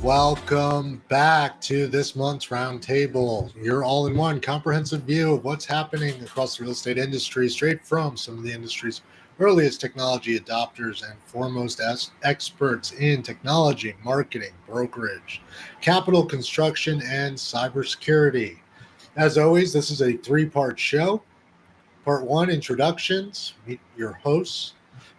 Welcome back to this month's Roundtable, your all-in-one comprehensive view of what's happening across the real estate industry, straight from some of the industry's earliest technology adopters and foremost experts in technology, marketing, brokerage, capital construction, and cybersecurity. As always, this is a three-part show. Part one, introductions, meet your hosts.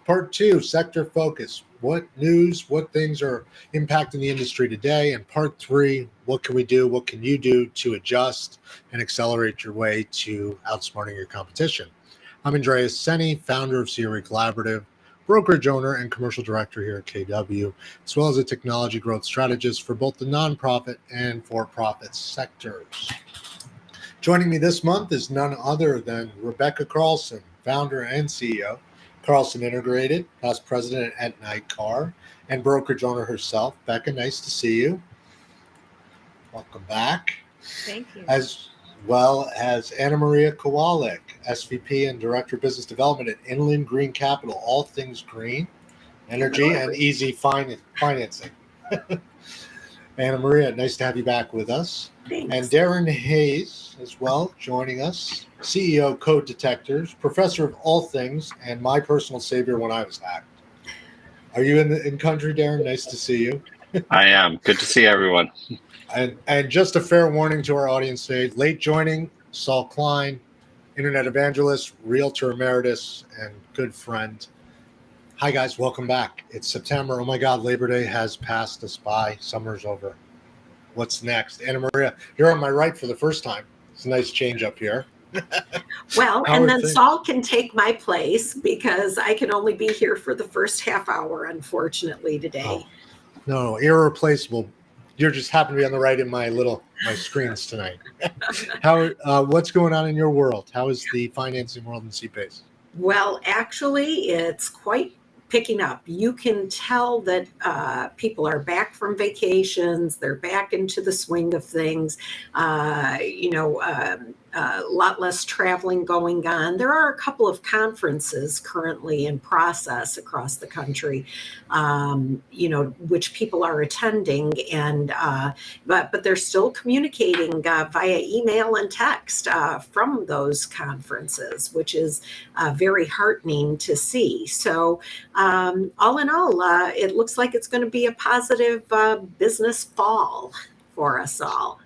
Part two, sector focus. What news, what things are impacting the industry today? And part three, what can we do? What can you do to adjust and accelerate your way to outsmarting your competition? I'm Andreas, Senie, founder of CRECollaborative, brokerage owner and commercial director here at KW, as well as a technology growth strategist for both the nonprofit and for-profit sectors. Joining me this month is none other than Rebekah Carlson, founder and CEO, Carlson Integrated, past president at NICAR, and brokerage owner herself. Becca, nice to see you. Welcome back. Thank you. As well as Maria Kowalik, SVP and Director of Business Development at Inland Green Capital, all things green, energy, and easy financing. Maria, nice to have you back with us. Thanks. And Darren Hayes as well, joining us, CEO Code Detectors, professor of all things, and my personal savior when I was hacked. Are you in country, Darren? Nice to see you. I am. Good to see everyone. And just a fair warning to our audience today, late joining, Saul Klein, Internet Evangelist, Realtor Emeritus, and good friend. Hi, guys. Welcome back. It's September. Oh, my God. Labor Day has passed us by. Summer's over. What's next? Maria, you're on my right for the first time. It's a nice change up here. Well, and then Saul can take my place because I can only be here for the first half hour, unfortunately, today. Oh, no, irreplaceable. You're just happen to be on the right in my screens tonight. What's going on in your world? How is the financing world in CPACE? Well, actually, it's quite picking up. You can tell that people are back from vacations. They're back into the swing of things. A lot less traveling going on. There are a couple of conferences currently in process across the country, which people are attending, and but they're still communicating via email and text from those conferences, which is very heartening to see. So all in all, it looks like it's going to be a positive business fall for us all.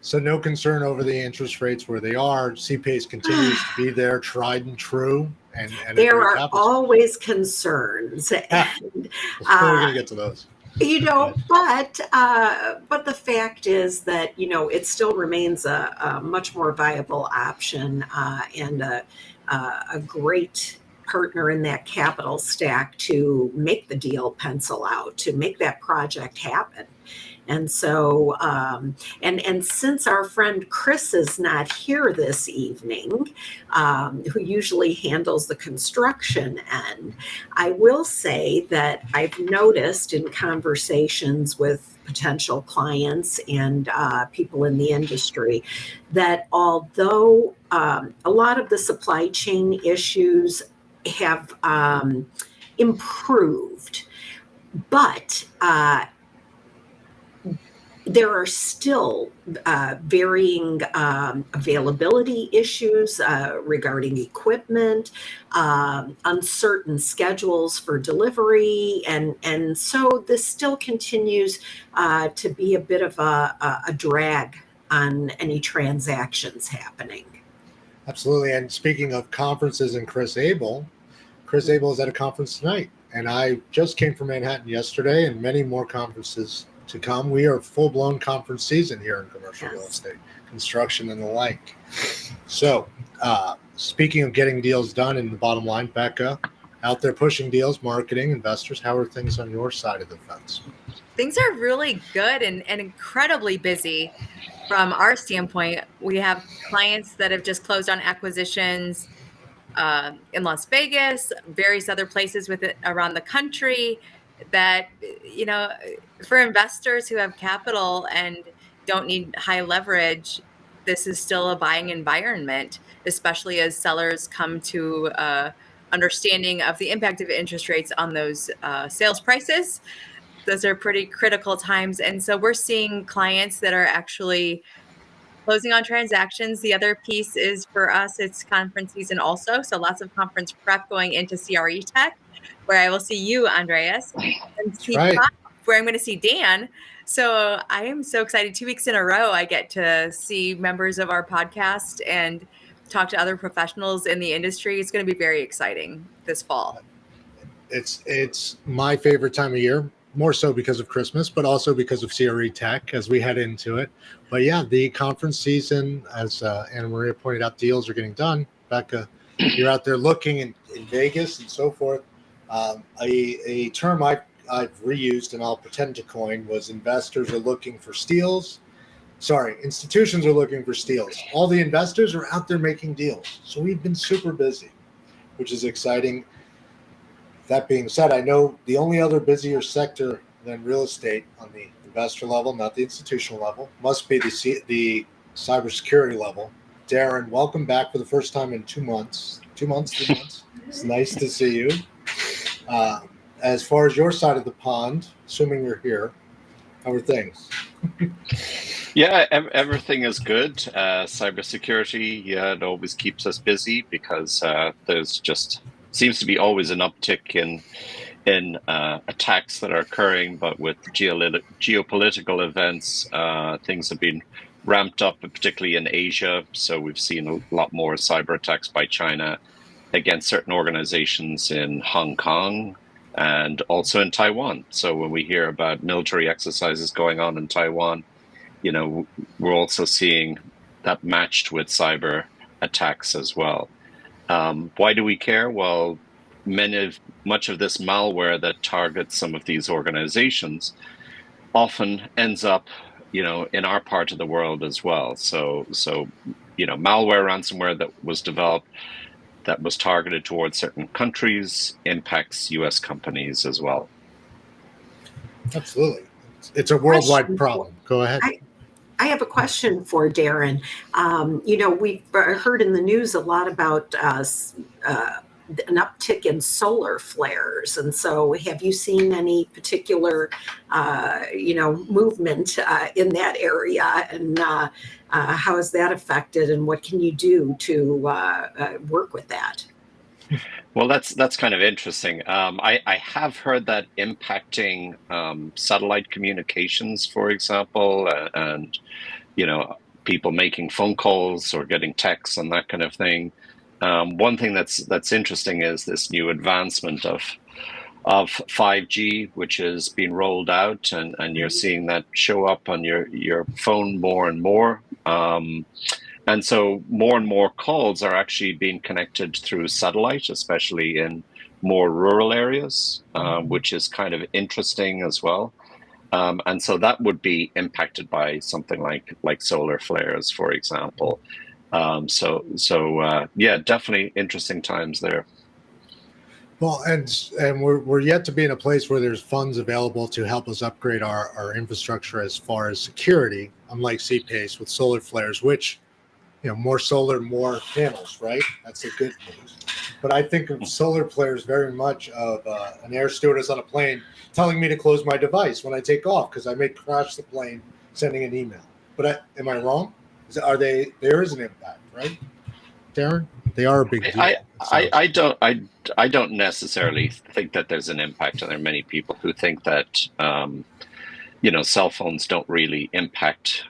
So no concern over the interest rates where they are. CPACE continues to be there, tried and true. And there are always concerns. And, we're going to get to those. But the fact is that, it still remains a much more viable option and a great partner in that capital stack to make the deal pencil out, to make that project happen. And so, and since our friend Chris is not here this evening, who usually handles the construction end, I will say that I've noticed in conversations with potential clients and people in the industry that although a lot of the supply chain issues have improved, but there are still varying availability issues regarding equipment, uncertain schedules for delivery, and so this still continues to be a bit of a drag on any transactions happening. Absolutely. And speaking of conferences and Chris Abel is at a conference tonight. And I just came from Manhattan yesterday, and many more conferences to come. We are full-blown conference season here in commercial real estate, construction and the like. So speaking of getting deals done in the bottom line, Becca, out there pushing deals, marketing, investors, how are things on your side of the fence? Things are really good and incredibly busy from our standpoint. We have clients that have just closed on acquisitions in Las Vegas, various other places around the country that, for investors who have capital and don't need high leverage, this is still a buying environment, especially as sellers come to understanding of the impact of interest rates on those sales prices. those are pretty critical times. And so we're seeing clients that are actually closing on transactions. The other piece is for us, it's conference season also. So lots of conference prep going into CRETech, where I will see you, Andreas, and That's see right. where I'm going to see Dan. So I am so excited. 2 weeks in a row, I get to see members of our podcast and talk to other professionals in the industry. It's going to be very exciting this fall. It's my favorite time of year, more so because of Christmas, but also because of CRETech as we head into it. But yeah, the conference season, as Anna Maria pointed out, deals are getting done. Rebekah, you're out there looking in Vegas and so forth. A term I've reused and I'll pretend to coin was investors are looking for steals. Sorry, institutions are looking for steals. All the investors are out there making deals. So we've been super busy, which is exciting. That being said, I know the only other busier sector than real estate on the investor level, not the institutional level, must be the cybersecurity level. Darren, welcome back for the first time in 2 months. 2 months, 3 months. It's nice to see you. As far as your side of the pond, assuming you're here, how are things? Yeah, everything is good. Cybersecurity, yeah, it always keeps us busy because there's just seems to be always an uptick in attacks that are occurring. But with geopolitical events, things have been ramped up, particularly in Asia. So we've seen a lot more cyber attacks by China against certain organizations in Hong Kong and also in Taiwan. So when we hear about military exercises going on in Taiwan, you know, we're also seeing that matched with cyber attacks as well. Why do we care? Well, much of this malware that targets some of these organizations often ends up, you know, in our part of the world as well. So you know, malware ransomware that was developed that was targeted towards certain countries impacts U.S. companies as well. Absolutely. It's a worldwide problem. Go ahead. I have a question for Darren. You know, we've heard in the news a lot about an uptick in solar flares. And so have you seen any particular, you know, movement in that area? And how is that affected? And what can you do to work with that? Well, that's kind of interesting. I have heard that impacting satellite communications, for example, and you know, people making phone calls or getting texts and that kind of thing. One thing that's interesting is this new advancement of 5G, which is being rolled out, and you're seeing that show up on your phone more and more. And so more and more calls are actually being connected through satellite, especially in more rural areas, which is kind of interesting as well. And so that would be impacted by something like solar flares, for example. Yeah, definitely interesting times there. Well, and we're yet to be in a place where there's funds available to help us upgrade our infrastructure as far as security, unlike CPACE with solar flares, which, you know, more solar, more panels, right? That's the good news. But I think of solar flares very much of an air stewardess on a plane telling me to close my device when I take off because I may crash the plane sending an email. But am I wrong? There is an impact, right, Darren? They are a big deal. I don't necessarily think that there's an impact, and there are many people who think that you know, cell phones don't really impact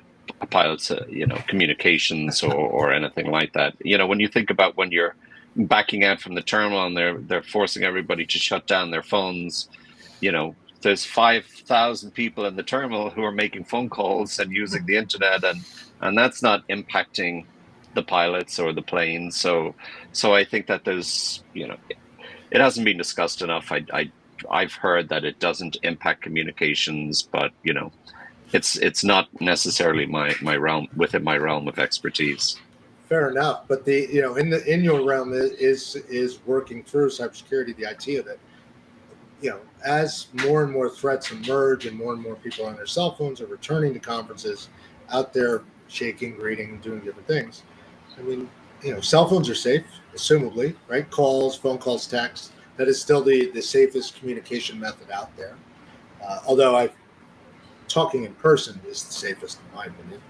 pilots, you know, communications or anything like that. You know, when you think about when you're backing out from the terminal and they're forcing everybody to shut down their phones, you know, there's 5,000 people in the terminal who are making phone calls and using the internet, and that's not impacting the pilots or the planes. So I think that there's, you know, it hasn't been discussed enough. I've heard that it doesn't impact communications, but you know, it's not necessarily my realm, within my realm of expertise. Fair enough, but you know, in your realm is working through cybersecurity, the IT of it. You know, as more and more threats emerge and more people on their cell phones are returning to conferences, out there shaking, greeting, doing different things. I mean, you know, cell phones are safe, assumably, right? Calls, phone calls, texts. That is still the safest communication method out there. Although talking in person is the safest in my opinion.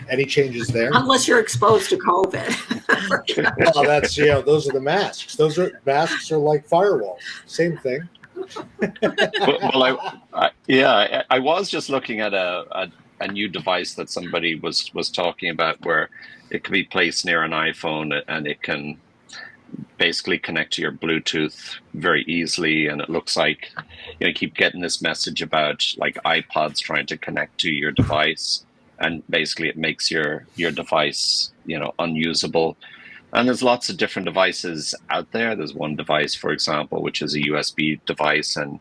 Any changes there? Unless you're exposed to COVID. Oh, that's, those are the masks. Masks are like firewalls. Same thing. I was just looking at a new device that somebody was talking about where it can be placed near an iPhone and it can basically connect to your Bluetooth very easily, and it looks like you keep getting this message about like iPods trying to connect to your device, and basically it makes your device unusable. And there's lots of different devices out there. There's one device, for example, which is a USB device, and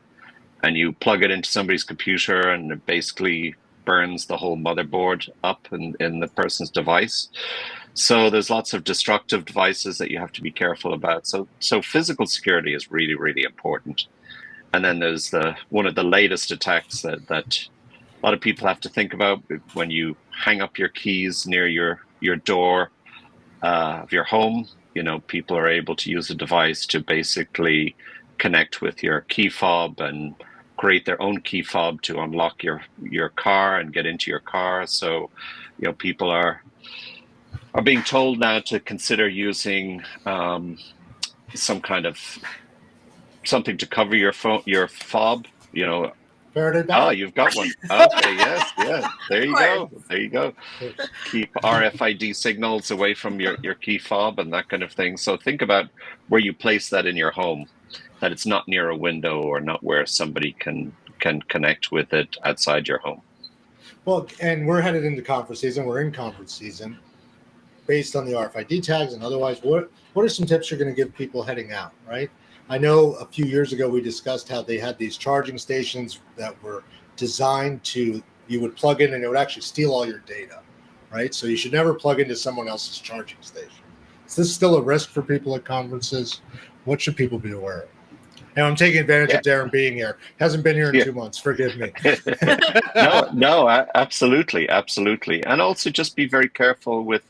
you plug it into somebody's computer and it basically burns the whole motherboard up in the person's device. So there's lots of destructive devices that you have to be careful about. So physical security is really, really important. And then there's one of the latest attacks that a lot of people have to think about when you hang up your keys near your door of your home. People are able to use a device to basically connect with your key fob and create their own key fob to unlock your car and get into your car. So, people are being told now to consider using some kind of something to cover your fob. Faraday bag. Oh, you've got one. Okay, yes. There you go. Keep RFID signals away from your key fob and that kind of thing. So think about where you place that in your home, that it's not near a window or not where somebody can connect with it outside your home. Well, and we're headed into conference season. We're in conference season. Based on the RFID tags and otherwise, what are some tips you're going to give people heading out, right? I know a few years ago we discussed how they had these charging stations that were designed you would plug in and it would actually steal all your data, right? So you should never plug into someone else's charging station. Is this still a risk for people at conferences? What should people be aware of? And I'm taking advantage of Darren being here. Hasn't been here in 2 months. Forgive me. No, absolutely. And also just be very careful with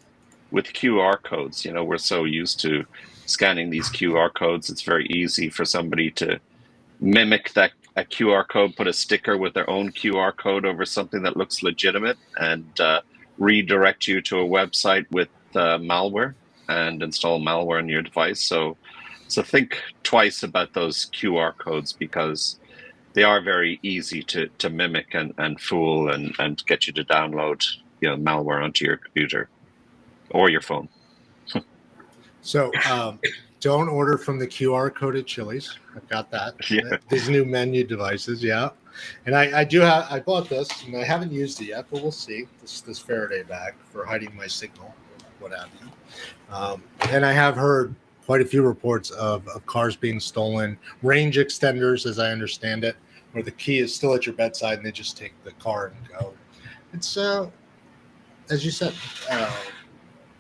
QR codes. We're so used to scanning these QR codes. It's very easy for somebody to mimic a QR code, put a sticker with their own QR code over something that looks legitimate, and redirect you to a website with malware and install malware on your device. So think twice about those QR codes, because they are very easy to mimic and fool and get you to download malware onto your computer or your phone. So don't order from the QR coded Chili's. I've got that. Yeah. These new menu devices, yeah. And I bought this and I haven't used it yet, but we'll see. This Faraday bag for hiding my signal, what have you. And I have heard quite a few reports of cars being stolen, range extenders, as I understand it, where the key is still at your bedside and they just take the car and go. It's, as you said,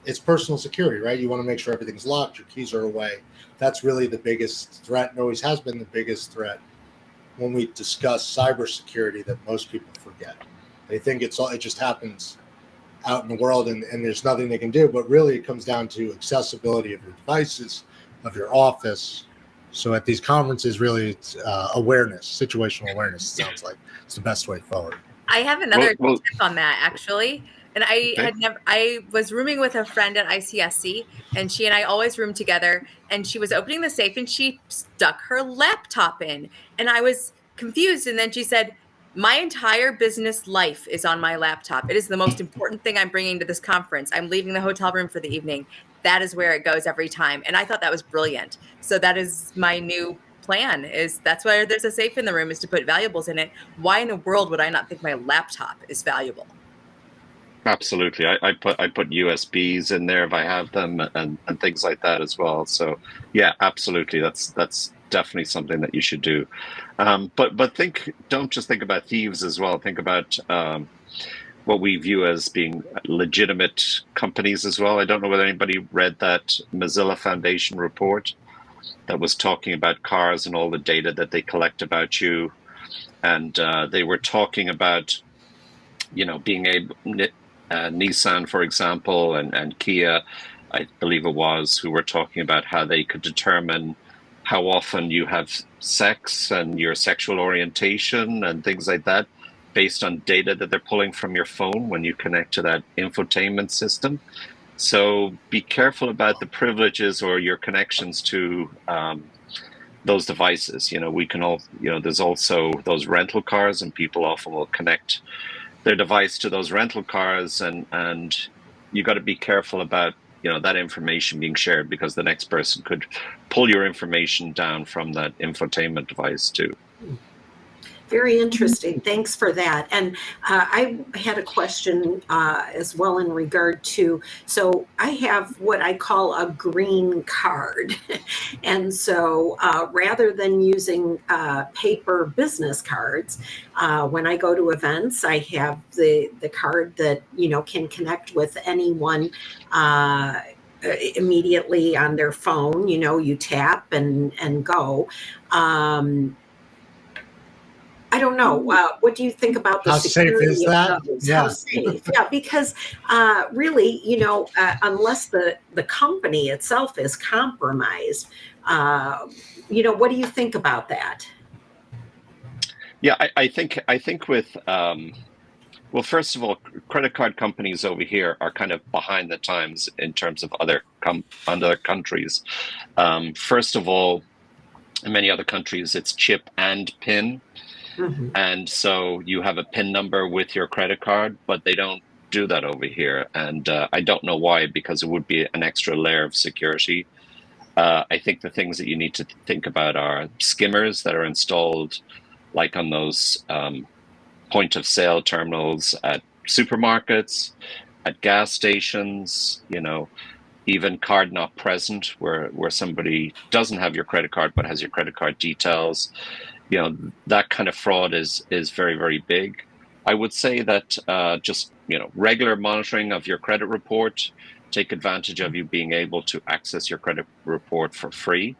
it's personal security, right? You want to make sure everything's locked, your keys are away. That's really the biggest threat, and always has been the biggest threat when we discuss cybersecurity that most people forget. They think it just happens out in the world and there's nothing they can do, but really it comes down to accessibility of your devices, of your office. So at these conferences, really it's awareness, situational awareness, it sounds like it's the best way forward. I have another tip on that, actually. And I was rooming with a friend at ICSC, and she and I always roomed together, and she was opening the safe and she stuck her laptop in, and I was confused. And then she said, my entire business life is on my laptop. It is the most important thing I'm bringing to this conference. I'm leaving the hotel room for the evening. That is where it goes every time. And I thought that was brilliant. So that is my new plan, is that's why there's a safe in the room, is to put valuables in it. Why in the world would I not think my laptop is valuable? Absolutely. I put USBs in there if I have them, and things like that as well. So yeah, absolutely. That's definitely something that you should do. But don't just think about thieves as well. Think about what we view as being legitimate companies as well. I don't know whether anybody read that Mozilla Foundation report that was talking about cars and all the data that they collect about you. And they were talking about, being able, Nissan, for example, and Kia, I believe it was, who were talking about how they could determine how often you have sex and your sexual orientation and things like that, based on data that they're pulling from your phone when you connect to that infotainment system. So be careful about the privileges or your connections to those devices. We can all, there's also those rental cars, and people often will connect their device to those rental cars, and you got to be careful about that information being shared, because the next person could pull your information down from that infotainment device too. Very interesting. Thanks for that. And I had a question as well in regard to, so I have what I call a green card. And so rather than using paper business cards, when I go to events, I have the card that, can connect with anyone immediately on their phone. You tap and go. I don't know. What do you think about the security? How safe is that? Yeah. How safe? Yeah, because really, unless the company itself is compromised, what do you think about that? Yeah, I think with well, first of all, credit card companies over here are kind of behind the times in terms of other countries. First of all, in many other countries, it's chip and PIN. Mm-hmm. And so you have a PIN number with your credit card, but they don't do that over here. And I don't know why, because it would be an extra layer of security. I think the things that you need to think about are skimmers that are installed like on those point of sale terminals at supermarkets, at gas stations, even card not present, where somebody doesn't have your credit card but has your credit card details. That kind of fraud is very, very big. I would say that just regular monitoring of your credit report, take advantage of you being able to access your credit report for free,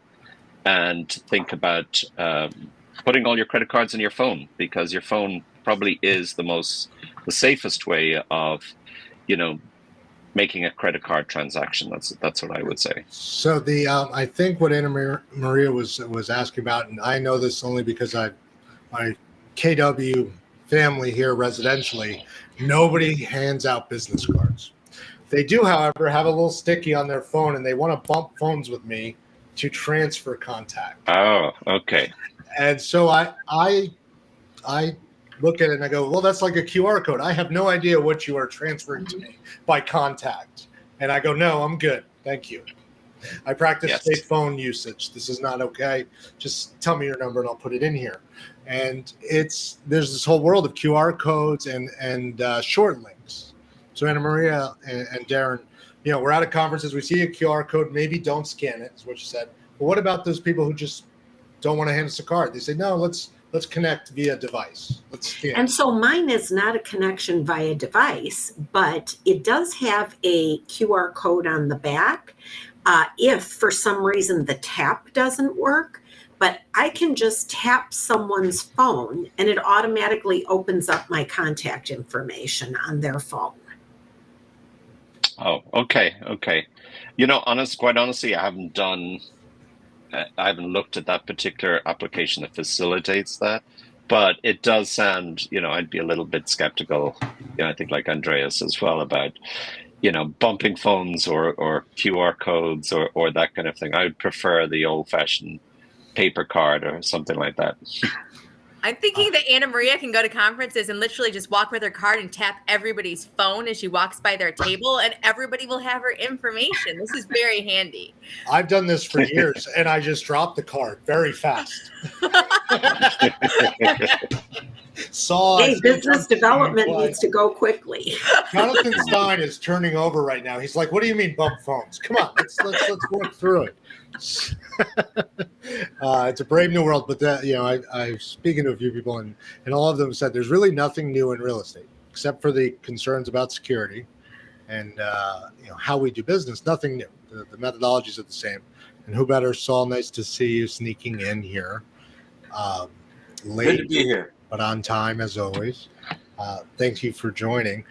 and think about putting all your credit cards in your phone, because your phone probably is the safest way of making a credit card transaction. That's what I would say. So I think what Anna Maria was asking about, and I know this only because my KW family here residentially, nobody hands out business cards. They do, however, have a little sticky on their phone, and they want to bump phones with me to transfer contact. Oh, okay. And so I look at it and I go, well, that's like a QR code. I have no idea what you are transferring to me by contact. And I go, no, I'm good. Thank you. I practice safe phone usage. This is not okay. Just tell me your number and I'll put it in here. And there's this whole world of QR codes and short links. So Anna Maria and Darren, we're at a conferences. We see a QR code. Maybe don't scan it, is what you said. But what about those people who just don't want to hand us a card? They say, no, let's connect via device. Let's scan. And so mine is not a connection via device, but it does have a QR code on the back. If for some reason the tap doesn't work, but I can just tap someone's phone and it automatically opens up my contact information on their phone. Oh, okay. Quite honestly, I haven't looked at that particular application that facilitates that, but it does sound, I'd be a little bit skeptical, I think like Andreas as well, about, bumping phones or QR codes or that kind of thing. I would prefer the old-fashioned paper card or something like that. I'm thinking that Anna Maria can go to conferences and literally just walk with her card and tap everybody's phone as she walks by their table, and everybody will have her information. This is very handy. I've done this for years, and I just dropped the card very fast. Saul, hey, business development needs to go quickly. Jonathan Stein is turning over right now. He's like, "What do you mean bump phones? Come on, let's work through it." It's a brave new world, but I've speaking to a few people, and all of them said there's really nothing new in real estate except for the concerns about security and how we do business. Nothing new. The methodologies are the same. And who better, Saul? Nice to see you sneaking in here. Late, good to be here, but on time as always. Thank you for joining.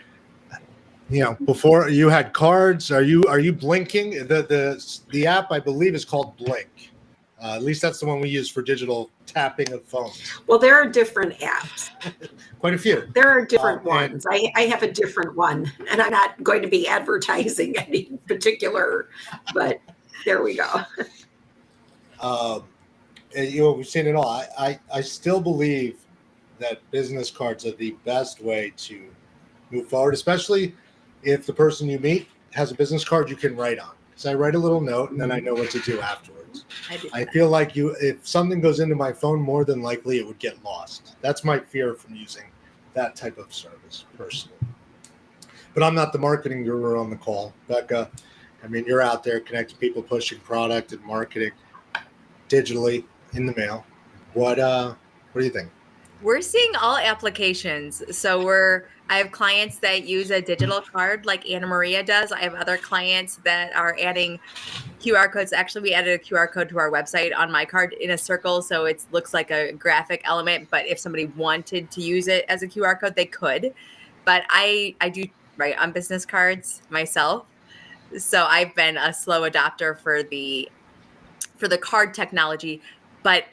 Before you had cards, are you blinking? The app I believe is called Blink. At least that's the one we use for digital tapping of phones. Well, there are different apps. Quite a few. There are different And- ones. I have a different one, and I'm not going to be advertising any particular, but there we go. And, you know, we've seen it all. I still believe that business cards are the best way to move forward, especially if the person you meet has a business card you can write on. So I write a little note and then I know what to do afterwards. I feel like if something goes into my phone, more than likely it would get lost. That's my fear from using that type of service personally. But I'm not the marketing guru on the call. Rebekah, I mean, you're out there connecting people, pushing product and marketing digitally in the mail. What do you think? We're seeing all applications. So I have clients that use a digital card like Anna Maria does. I have other clients that are adding QR codes. Actually, we added a QR code to our website on my card in a circle. So it looks like a graphic element, but if somebody wanted to use it as a QR code, they could. But I do write on business cards myself. So I've been a slow adopter for the card technology, but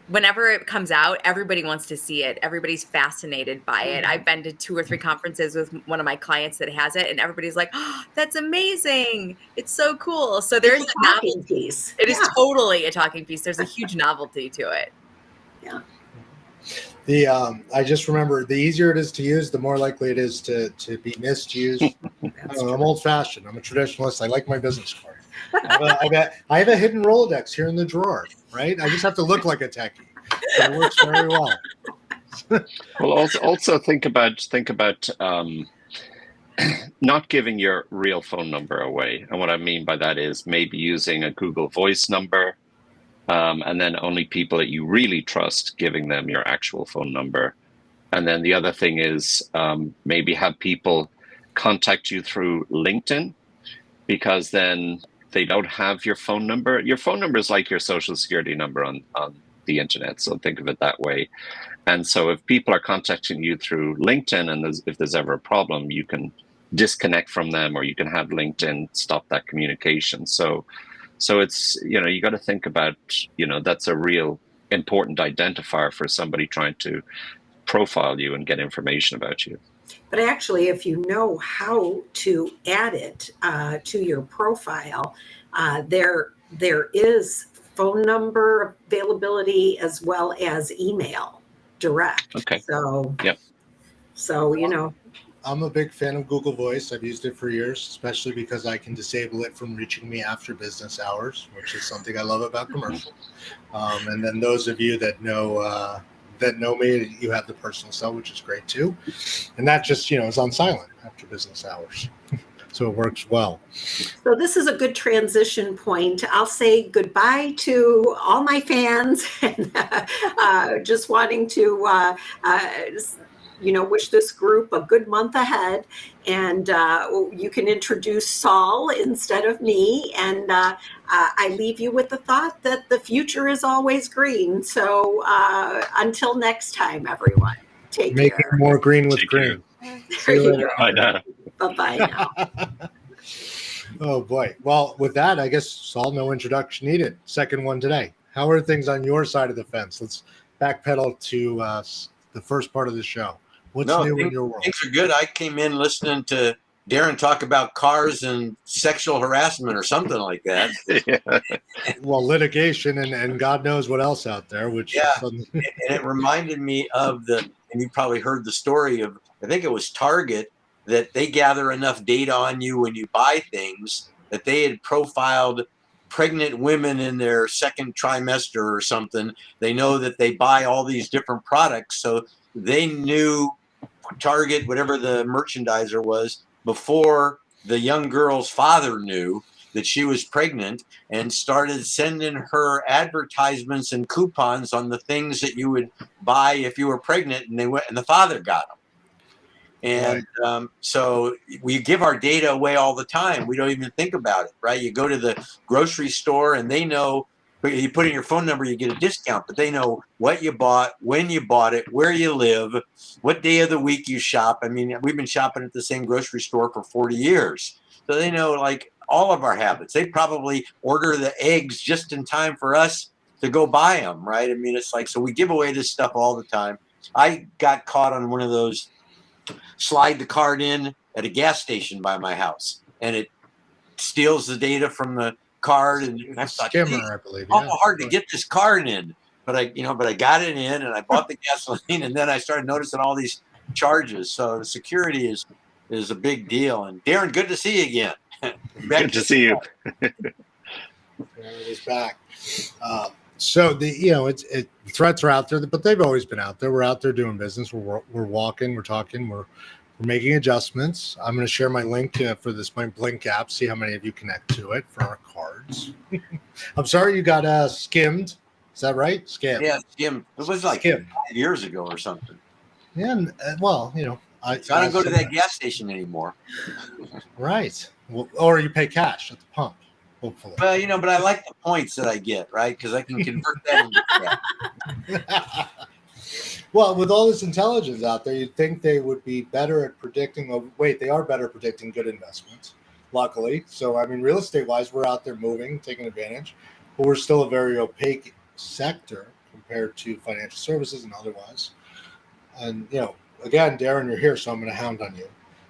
whenever it comes out, everybody wants to see it. Everybody's fascinated by it. I've been to 2 or 3 conferences with one of my clients that has it, and everybody's like, "Oh, that's amazing! It's so cool!" So there's It's a a talking novelty. piece. It is totally a talking piece. There's a huge novelty to it. Yeah. I just remember the easier it is to use, the more likely it is to be misused. I'm old fashioned. I'm a traditionalist. I like my business card. I have a hidden Rolodex here in the drawer, right? I just have to look like a techie. So it works very well. Well, also think about not giving your real phone number away. And what I mean by that is maybe using a Google Voice number, and then only people that you really trust giving them your actual phone number. And then the other thing is maybe have people contact you through LinkedIn, because then they don't have your phone number. Your phone number is like your social security number on the internet. So think of it that way. And so if people are contacting you through LinkedIn, and if there's ever a problem, you can disconnect from them, or you can have LinkedIn stop that communication. So it's, you got to think about, that's a real important identifier for somebody trying to profile you and get information about you. But actually, if you know how to add it to your profile, there is phone number availability as well as email direct. Okay. So, yep. So, I'm a big fan of Google Voice. I've used it for years, especially because I can disable it from reaching me after business hours, which is something I love about commercial. And then those of you that know me, you have the personal cell, which is great too. And that just, is on silent after business hours. So it works well. So this is a good transition point. I'll say goodbye to all my fans, and just wanting to wish this group a good month ahead. And you can introduce Saul instead of me. And I leave you with the thought that the future is always green. So until next time, everyone, take Making care. more green with green. There you go. I know. Bye-bye now. Oh boy. Well, with that, I guess, Saul, no introduction needed. Second one today. How are things on your side of the fence? Let's backpedal to the first part of the show. What's new in your world? Things are good. I came in listening to Darren talk about cars and sexual harassment or something like that. Yeah. Well, litigation and God knows what else out there, which And it reminded me of and you probably heard the story of, I think it was Target, that they gather enough data on you when you buy things that they had profiled pregnant women in their second trimester or something. They know that they buy all these different products. So they knew Target, whatever the merchandiser was, before the young girl's father knew that she was pregnant, and started sending her advertisements and coupons on the things that you would buy if you were pregnant, and the father got them. And so we give our data away all the time. We don't even think about it, right? You go to the grocery store and they know, you put in your phone number, you get a discount, but they know what you bought, when you bought it, where you live, what day of the week you shop. I mean, we've been shopping at the same grocery store for 40 years. So they know, like, all of our habits. They probably order the eggs just in time for us to go buy them, right? I mean, it's like, so we give away this stuff all the time. I got caught on one of those slide the card in at a gas station by my house, and it steals the data from the card. And I thought, skimmer, I believe. awful hard to get this card in, but I got it in, and I bought the gasoline, and then I started noticing all these charges. So the security is a big deal. And Darren, good to see you again. Good to see you. He's back. So the threats are out there, but they've always been out there. We're out there doing business. We're walking. We're talking. We're making adjustments. I'm going to share my link for this my Blink app. See how many of you connect to it for our cards. I'm sorry you got skimmed. Is that right? Skimmed. Yeah, skimmed. It was like 5 years ago or something. Yeah. And, well, I don't go to that gas station anymore. Right. Well, or you pay cash at the pump. Hopefully. Well, but I like the points that I get, right? Because I can convert that into cash. Well, with all this intelligence out there, you'd think they would be better at predicting. They are better at predicting good investments, luckily. So, I mean, real estate-wise, we're out there moving, taking advantage, but we're still a very opaque sector compared to financial services and otherwise. And, again, Darren, you're here, so I'm going to hound on you.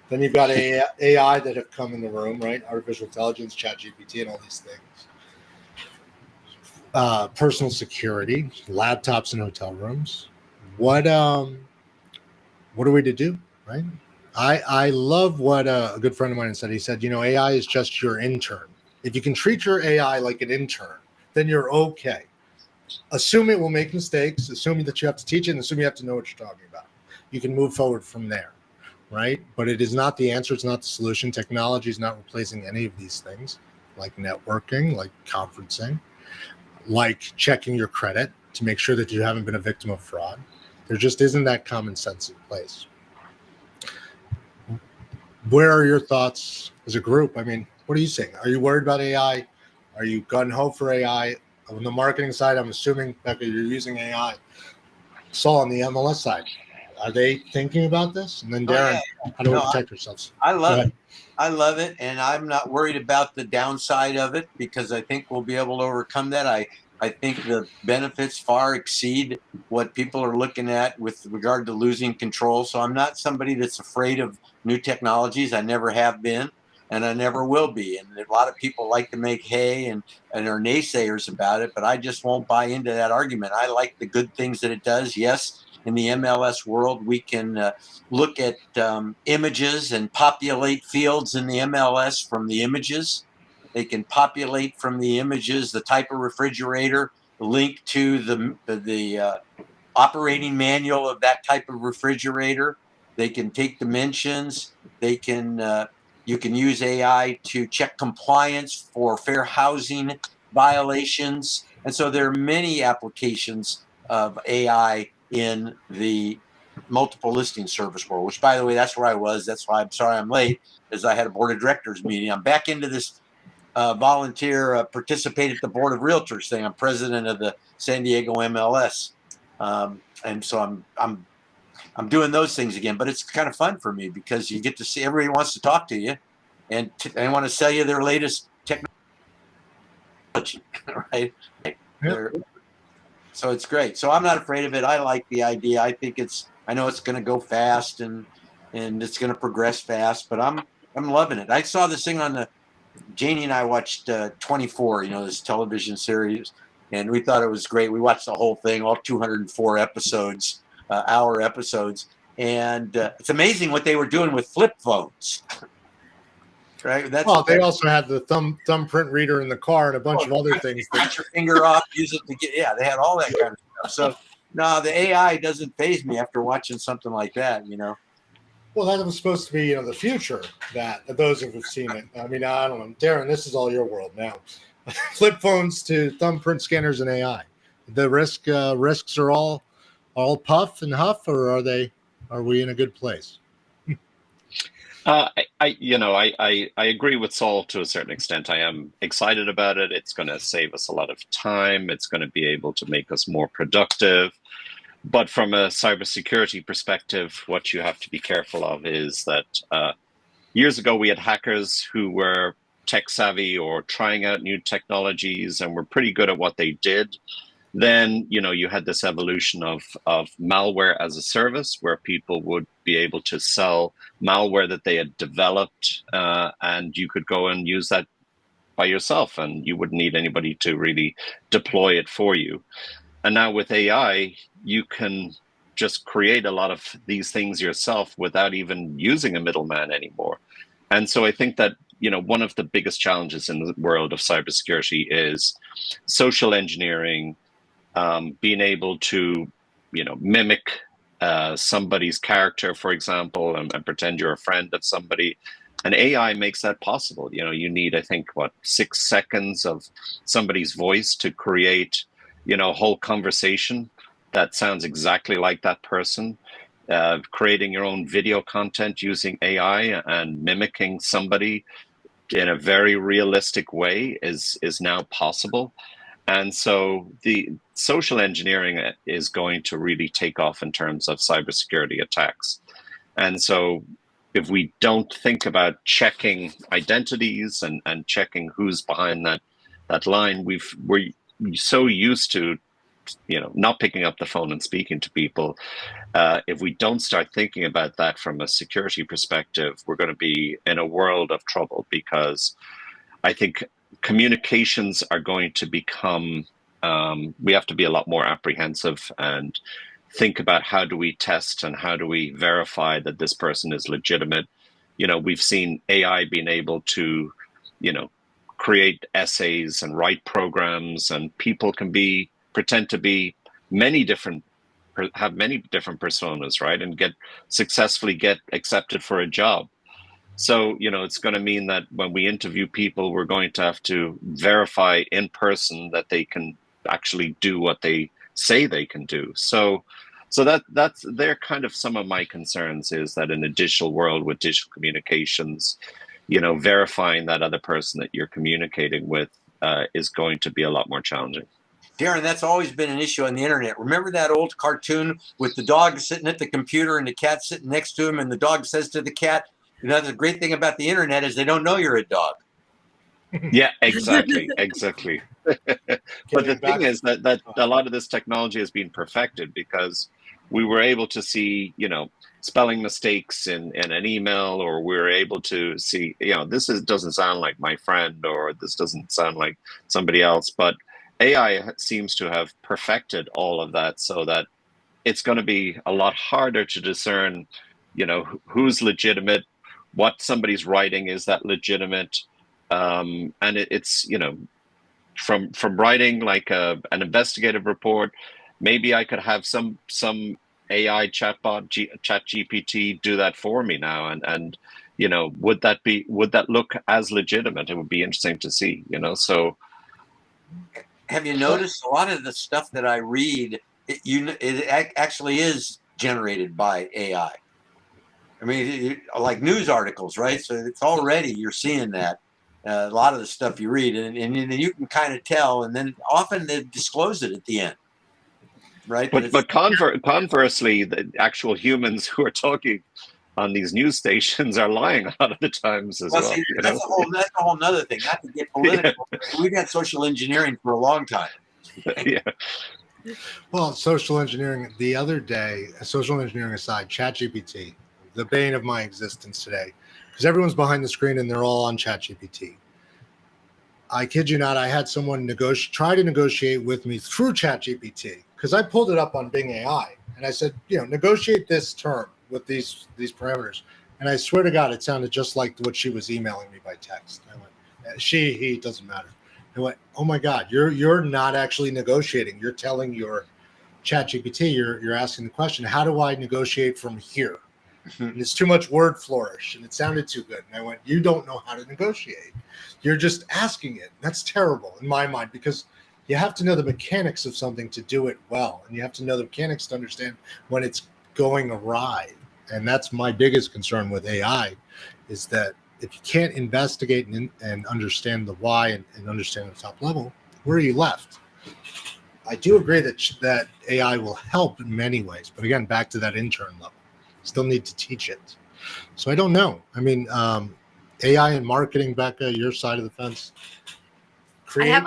Then you've got AI that have come in the room, right? Artificial intelligence, ChatGPT, and all these things. Personal security, laptops in hotel rooms. What are we to do, right? I love what a good friend of mine said. He said, AI is just your intern. If you can treat your AI like an intern, then you're okay. Assume it will make mistakes, assuming that you have to teach it, and assume you have to know what you're talking about. You can move forward from there, right? But it is not the answer. It's not the solution. Technology is not replacing any of these things, like networking, like conferencing, like checking your credit to make sure that you haven't been a victim of fraud. There just isn't that common sense in place. Where are your thoughts as a group? I mean, what are you saying? Are you worried about AI? Are you gung-ho for AI? On the marketing side, I'm assuming, Becca, you're using AI. Saul, on the MLS side, are they thinking about this? And then Darren, how do we protect ourselves? I love it. I love it, and I'm not worried about the downside of it because I think we'll be able to overcome that. I think the benefits far exceed what people are looking at with regard to losing control. So I'm not somebody that's afraid of new technologies. I never have been, and I never will be. And a lot of people like to make hay and are naysayers about it, but I just won't buy into that argument. I like the good things that it does. Yes, in the MLS world, we can look at images and populate fields in the MLS from the images. They can populate from the images the type of refrigerator, link to the operating manual of that type of refrigerator. They can take dimensions. They can you can use AI to check compliance for fair housing violations. And so there are many applications of AI in the multiple listing service world, which, by the way, that's where I was. That's why I'm sorry I'm late, is I had a board of directors meeting. I'm back into this volunteer participate at the board of realtors thing. I'm president of the San Diego MLS, and so I'm doing those things again. But it's kind of fun for me because you get to see everybody wants to talk to you, and they want to sell you their latest technology, right? Yep. So it's great. So I'm not afraid of it. I like the idea. I know it's going to go fast and it's going to progress fast, but I'm loving it. I saw this thing on Janie and I watched 24, this television series, and we thought it was great. We watched the whole thing, all 204 episodes, hour episodes, and it's amazing what they were doing with flip phones. Right? They also had the thumbprint reader in the car and a bunch of other things. Cut your finger off, use it to get. Yeah, they had all that kind of stuff. So no, the AI doesn't faze me after watching something like that. Well, that was supposed to be, the future. That those who have seen it. I mean, I don't know, Darren. This is all your world now. Flip phones to thumbprint scanners and AI. The risks are all puff and huff, or are we in a good place? I agree with Saul to a certain extent. I am excited about it. It's going to save us a lot of time. It's going to be able to make us more productive. But from a cybersecurity perspective, what you have to be careful of is that years ago we had hackers who were tech savvy or trying out new technologies and were pretty good at what they did. Then, you had this evolution of malware as a service, where people would be able to sell malware that they had developed, and you could go and use that by yourself, and you wouldn't need anybody to really deploy it for you. And now with AI, you can just create a lot of these things yourself without even using a middleman anymore. And so I think that, one of the biggest challenges in the world of cybersecurity is social engineering, being able to, mimic somebody's character, for example, and pretend you're a friend of somebody. And AI makes that possible. You need, I think, 6 seconds of somebody's voice to create, a whole conversation that sounds exactly like that person. Creating your own video content using AI and mimicking somebody in a very realistic way is now possible. And so the social engineering is going to really take off in terms of cybersecurity attacks. And so if we don't think about checking identities and checking who's behind that line, we're so used to, not picking up the phone and speaking to people. If we don't start thinking about that from a security perspective, we're going to be in a world of trouble, because I think communications are going to become, we have to be a lot more apprehensive and think about how do we test and how do we verify that this person is legitimate. We've seen AI being able to, create essays and write programs, and people can pretend to be have many different personas, right? And successfully get accepted for a job. So, it's going to mean that when we interview people, we're going to have to verify in person that they can actually do what they say they can do. So they're kind of some of my concerns, is that in a digital world with digital communications, verifying that other person that you're communicating with is going to be a lot more challenging. Darren, that's always been an issue on the internet. Remember that old cartoon with the dog sitting at the computer and the cat sitting next to him, and the dog says to the cat, the great thing about the internet is they don't know you're a dog. Yeah, exactly. But the thing is that a lot of this technology has been perfected because we were able to see, spelling mistakes in an email, or we were able to see, this doesn't sound like my friend, or this doesn't sound like somebody else. But AI seems to have perfected all of that, so that it's going to be a lot harder to discern, who's legitimate, what somebody's writing, is that legitimate? And it's, from writing like an investigative report, maybe I could have some AI chatbot, ChatGPT, do that for me now, and would that look as legitimate? It would be interesting to see, So, have you noticed a lot of the stuff that I read? It actually is generated by AI. I mean, like news articles, right? So it's already, you're seeing that. A lot of the stuff you read, and you can kind of tell, and then often they disclose it at the end, right? But conversely, the actual humans who are talking on these news stations are lying a lot of the times as well. See, that's a whole nother thing. Not to get political, yeah. We've had social engineering for a long time. Yeah. Well, social engineering, the other day, social engineering aside, ChatGPT, the bane of my existence today, because everyone's behind the screen and they're all on ChatGPT. I kid you not, I had someone try to negotiate with me through ChatGPT, because I pulled it up on Bing AI and I said, negotiate this term with these parameters. And I swear to God, it sounded just like what she was emailing me by text. I went, he, doesn't matter. I went, oh my God, you're not actually negotiating. You're telling your ChatGPT, you're asking the question, how do I negotiate from here? And it's too much word flourish, and it sounded too good. And I went, you don't know how to negotiate. You're just asking it. That's terrible in my mind, because you have to know the mechanics of something to do it well. And you have to know the mechanics to understand when it's going awry. And that's my biggest concern with AI, is that if you can't investigate and understand the why and understand the top level, where are you left? I do agree that AI will help in many ways. But again, back to that intern level. Still need to teach it. So I don't know. I mean, AI and marketing, Becca, your side of the fence. I have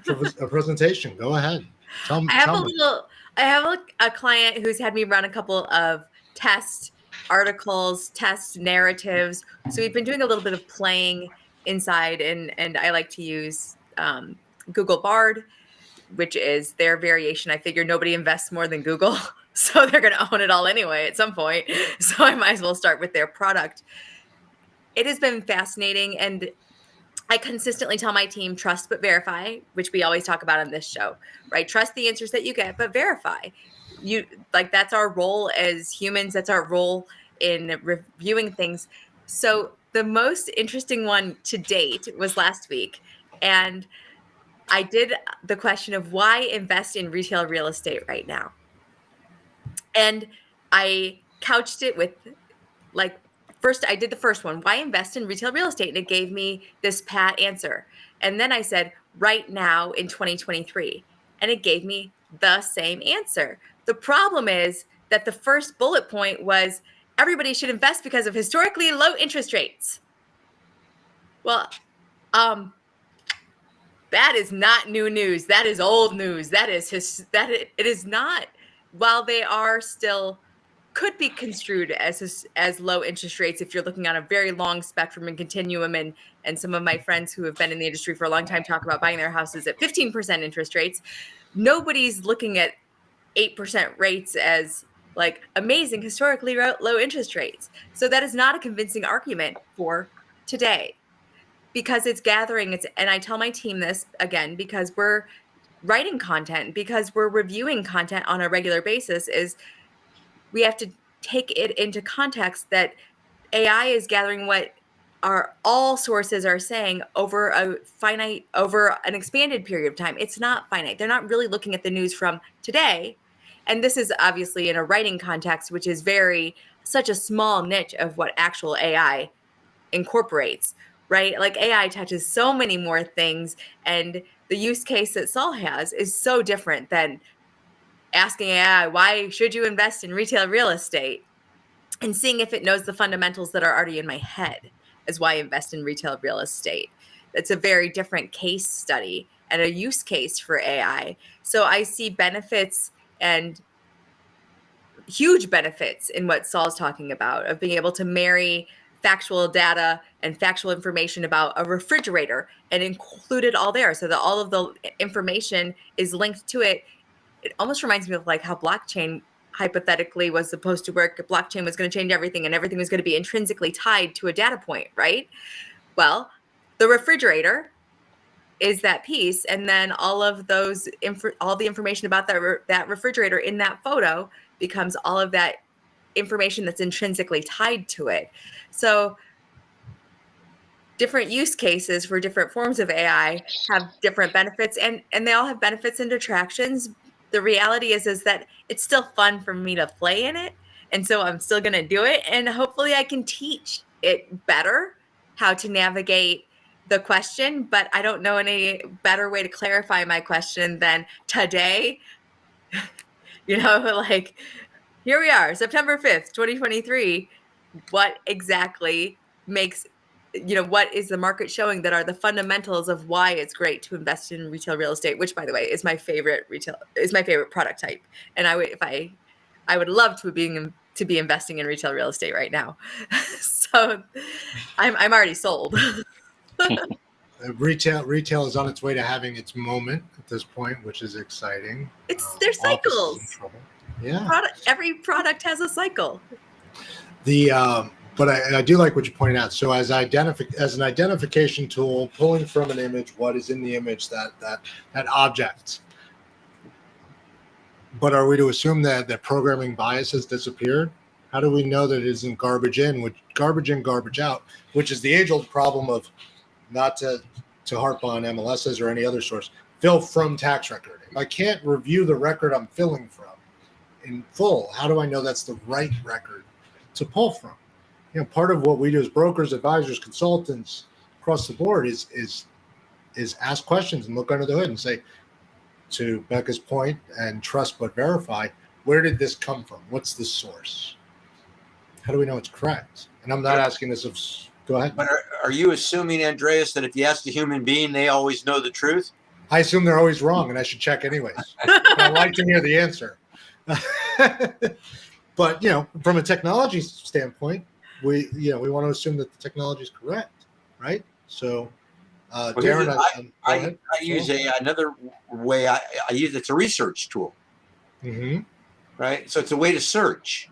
Create a presentation. Go ahead. Tell me. I have a client who's had me run a couple of test articles, test narratives. So we've been doing a little bit of playing inside, and I like to use Google Bard, which is their variation. I figure nobody invests more than Google, so they're going to own it all anyway at some point. So I might as well start with their product. It has been fascinating, and I consistently tell my team, trust but verify, which we always talk about on this show, right? Trust the answers that you get, but verify. That's our role as humans. That's our role in reviewing things. So the most interesting one to date was last week. And I did the question of why invest in retail real estate right now. And I couched it with first, I did the first one, why invest in retail real estate? And it gave me this pat answer. And then I said, right now in 2023. And it gave me the same answer. The problem is that the first bullet point was everybody should invest because of historically low interest rates. Well, that is not new news. That is old news. It is not, while they are still could be construed as low interest rates if you're looking on a very long spectrum and continuum. And some of my friends who have been in the industry for a long time talk about buying their houses at 15% interest rates. Nobody's looking at 8% rates as like amazing historically low interest rates. So that is not a convincing argument for today, because it's gathering. And I tell my team this again, because we're writing content, because we're reviewing content on a regular basis, is we have to take it into context that AI is gathering what all sources are saying over an expanded period of time. It's not finite. They're not really looking at the news from today. And this is obviously in a writing context, which is such a small niche of what actual AI incorporates, right? Like AI touches so many more things. And the use case that Saul has is so different than asking AI, why should you invest in retail real estate? And seeing if it knows the fundamentals that are already in my head is why I invest in retail real estate. That's a very different case study and a use case for AI. So I see benefits, and huge benefits, in what Saul's talking about, of being able to marry factual data and factual information about a refrigerator and include it all there, so that all of the information is linked to it. It almost reminds me of like how blockchain hypothetically was supposed to work. Blockchain was going to change everything, and everything was going to be intrinsically tied to a data point, right? Well, the refrigerator is that piece, and then all of those all the information about that refrigerator in that photo becomes all of that information that's intrinsically tied to it. So different use cases for different forms of AI have different benefits, and they all have benefits and detractions. The reality is that it's still fun for me to play in it. And so I'm still going to do it. And hopefully I can teach it better how to navigate the question, but I don't know any better way to clarify my question than today. Like, here we are, September 5th, 2023. What exactly makes, what is the market showing that are the fundamentals of why it's great to invest in retail real estate, which, by the way, is my favorite product type. And I would love to be investing in retail real estate right now. So I'm already sold. Retail is on its way to having its moment at this point, which is exciting. It's their cycles. Yeah. Every product has a cycle. But I do like what you pointed out. So as an identification tool, pulling from an image, what is in the image, that object. But are we to assume that programming bias has disappeared? How do we know that it isn't garbage in, garbage out, which is the age-old problem of, not to harp on MLSs or any other source, fill from tax record. If I can't review the record I'm filling from in full, how do I know that's the right record to pull from? Part of what we do as brokers, advisors, consultants across the board is ask questions and look under the hood and say, to Becca's point, and trust but verify, where did this come from? What's the source? How do we know it's correct? And I'm not asking this of Go ahead. But are you assuming, Andreas, that if you ask a human being, they always know the truth? I assume they're always wrong, and I should check anyways. I like to hear the answer. But from a technology standpoint, we want to assume that the technology is correct, right? So, Darren, I use another way. I use it's a research tool, right? So it's a way to search.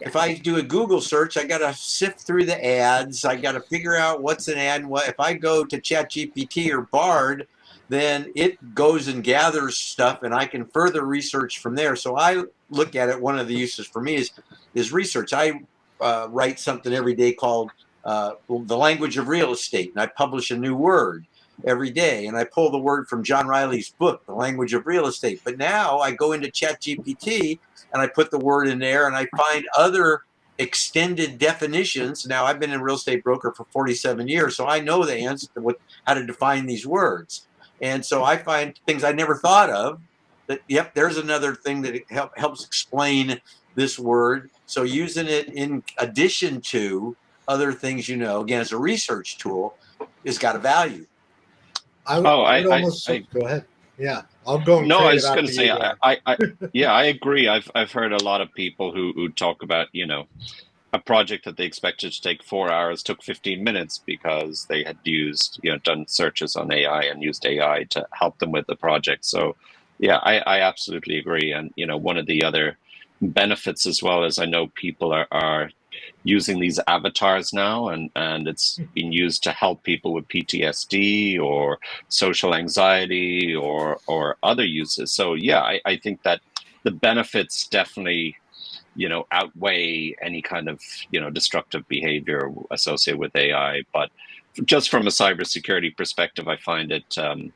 If I do a Google search, I got to sift through the ads. I got to figure out what's an ad and what. If I go to ChatGPT or Bard, then it goes and gathers stuff, and I can further research from there. So I look at it. One of the uses for me is research. I write something every day called the language of real estate, and I publish a new word every day, and I pull the word from John Riley's book, The Language of Real Estate. But now I go into ChatGPT and I put the word in there, and I find other extended definitions. Now, I've been a real estate broker for 47 years, so I know the answer to how to define these words. And so I find things I never thought of that, yep, there's another thing that helps explain this word. So using it in addition to other things, again, as a research tool, has got a value. Go ahead. Yeah, I'll go. No, I was going to say, I agree. I've heard a lot of people who talk about, a project that they expected to take 4 hours took 15 minutes because they had done searches on AI and used AI to help them with the project. So, yeah, I absolutely agree. And, one of the other benefits as well is I know people are using these avatars now, and it's being used to help people with PTSD or social anxiety or other uses. So yeah, I think that the benefits definitely outweigh any kind of destructive behavior associated with AI. But just from a cybersecurity perspective, I find it I'm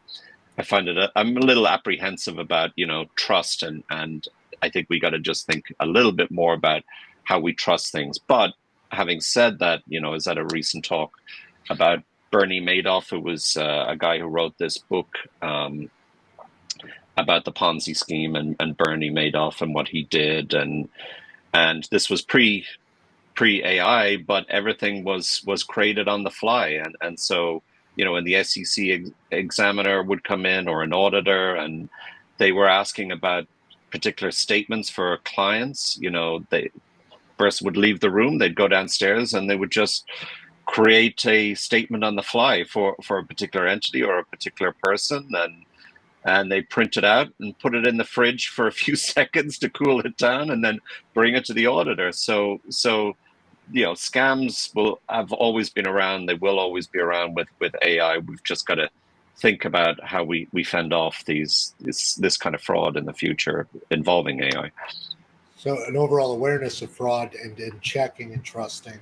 a little apprehensive about trust, and I think we got to just think a little bit more about how we trust things. But having said that, I was at a recent talk about Bernie Madoff, who was a guy who wrote this book about the Ponzi scheme and Bernie Madoff and what he did. And this was pre AI, but everything was created on the fly. And so, when the SEC examiner would come in or an auditor, and they were asking about particular statements for clients, they person would leave the room, they'd go downstairs, and they would just create a statement on the fly for a particular entity or a particular person, and they print it out and put it in the fridge for a few seconds to cool it down, and then bring it to the auditor. So scams have always been around. They will always be around with AI. We've just got to think about how we fend off this kind of fraud in the future involving AI. So an overall awareness of fraud and checking and trusting,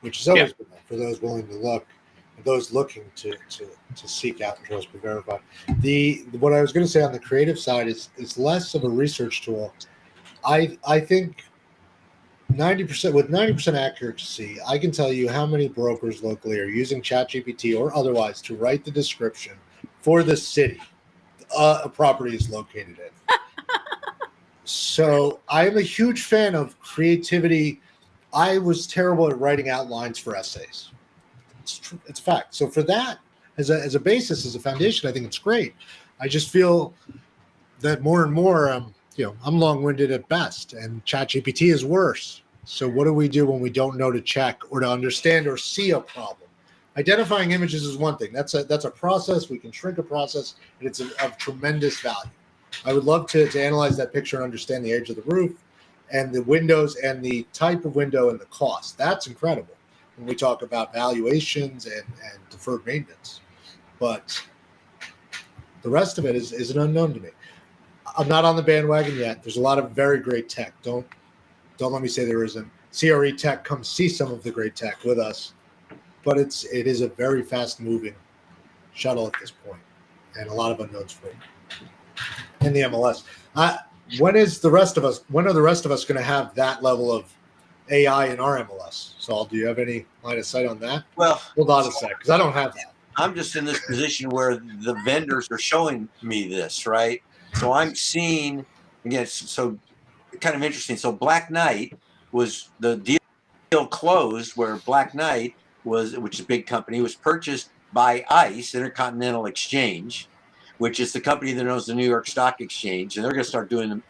which is always been there for those willing to look, and those looking to seek out and trust but verify. What I was going to say on the creative side is less of a research tool. I think 90% accuracy, I can tell you how many brokers locally are using ChatGPT or otherwise to write the description for the city a property is located in. So I am a huge fan of creativity. I was terrible at writing outlines for essays. It's a fact. So for that, as a basis, as a foundation, I think it's great. I just feel that more and more, I'm long-winded at best, and ChatGPT is worse. So what do we do when we don't know to check or to understand or see a problem? Identifying images is one thing. That's a process. We can shrink a process, and it's of tremendous value. I would love to analyze that picture and understand the age of the roof and the windows and the type of window and the cost. That's incredible when we talk about valuations and deferred maintenance. But the rest of it is an unknown to me. I'm not on the bandwagon yet. There's a lot of very great tech. Don't let me say there isn't. CRETech, come see some of the great tech with us. But it is a very fast-moving shuttle at this point, and a lot of unknowns for it. In the MLS. When are the rest of us going to have that level of AI in our MLS? Saul, do you have any line of sight on that? Well, hold on a sec, because I don't have that. I'm just in this position where the vendors are showing me this, right? So I'm seeing, again, so kind of interesting. So Black Knight was the deal closed where Black Knight which is a big company, was purchased by ICE, Intercontinental Exchange, which is the company that owns the New York Stock Exchange, and they're going to start doing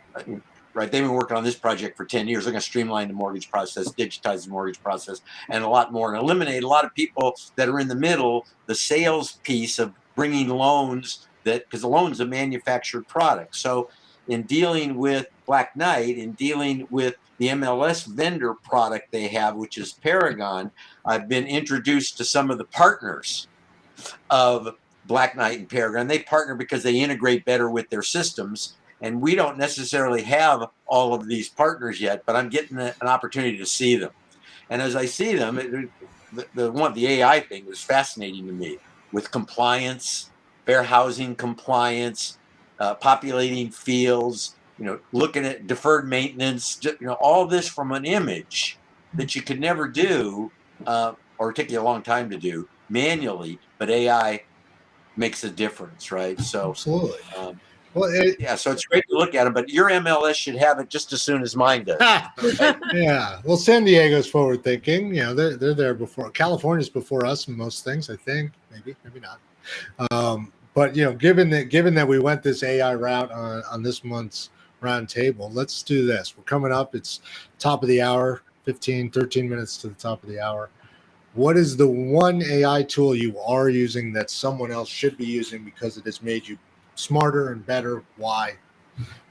right. They've been working on this project for 10 years. They're going to streamline the mortgage process, digitize the mortgage process, and a lot more, and eliminate a lot of people that are in the middle, the sales piece of bringing loans, because the loan is a manufactured product. So in dealing with Black Knight, in dealing with the MLS vendor product they have, which is Paragon, I've been introduced to some of the partners of Black Knight and Paragon. They partner because they integrate better with their systems. And we don't necessarily have all of these partners yet, but I'm getting an opportunity to see them. And as I see them, the AI thing is fascinating to me, with compliance, fair housing compliance, populating fields, looking at deferred maintenance, all this from an image that you could never do, or take you a long time to do manually, but AI makes a difference, right? So Absolutely. So it's great to look at them, but your MLS should have it just as soon as mine does. Right? Yeah. Well, San Diego's forward thinking. They're there before. California's before us in most things, I think. Maybe not. But given that we went this AI route on this month's roundtable, let's do this. We're coming up. It's top of the hour, 13 minutes to the top of the hour. What is the one AI tool you are using that someone else should be using because it has made you smarter and better? Why?